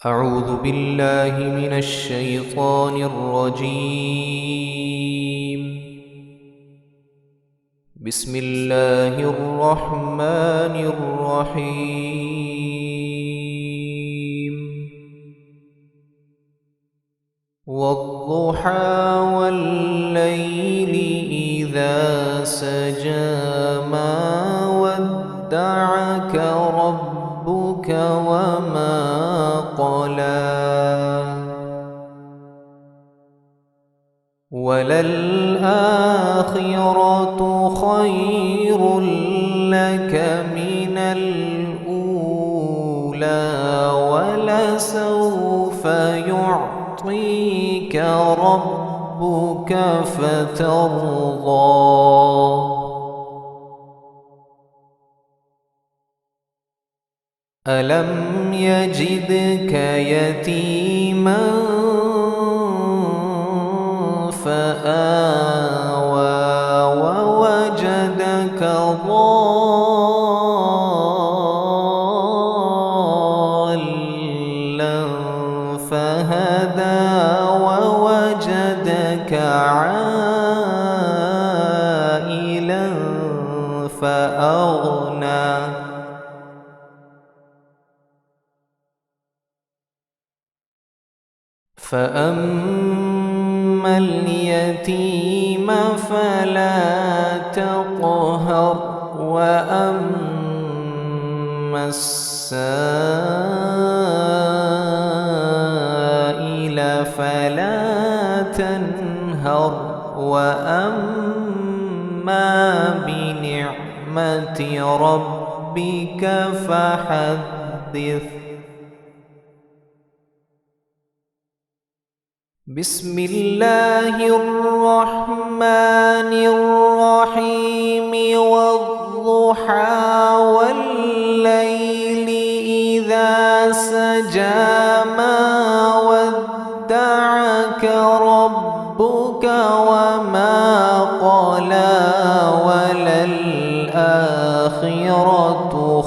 أعوذ بالله من الشيطان الرجيم. بسم الله الرحمن الرحيم. والضحى والليل إذا سجى ما ودعك ربك وما قلى وللآخرة خير لك من الأولى ولسوف يعطيك ربك فترضى. ألم يجدك يتيما فآوى ووجدك ضالا فهدى ووجدك عائلا فأغنى. فأما اليتيم فلا تقهر وأما السائل فلا تنهر وأما بنعمة ربك فحدث. بسم الله الرحمن الرحيم. والضحى والليل إذا سجى ما ودعك ربك وما قلى وللآخرة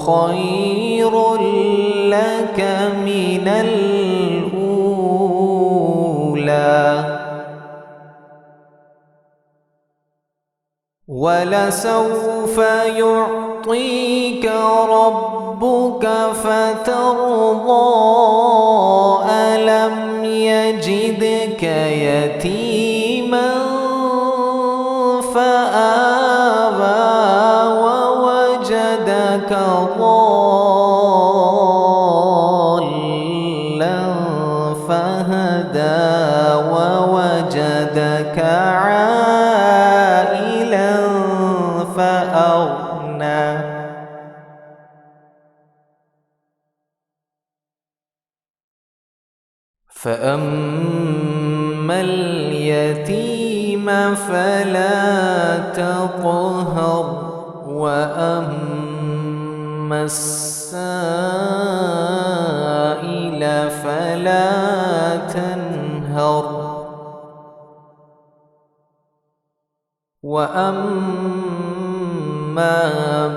خير لك من ولسوف يعطيك ربك فترضى. ألم يجدك يتيما فآوى ووجدك ضالا فهدى ووجدك عائلا فأغنى. فأما اليتيم فلا تقهر وأما السائل فلا تنهر وأما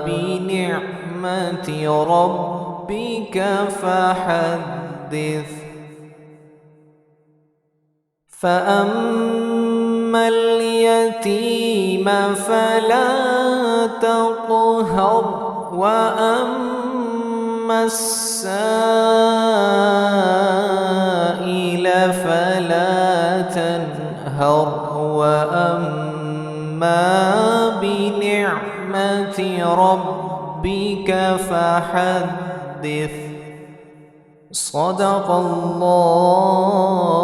بنعمة ربك فحدث. فأما اليتيم فلا تقهر وأما السائل فلا تنهر وأما بنعمة ربك فحدث. صدق الله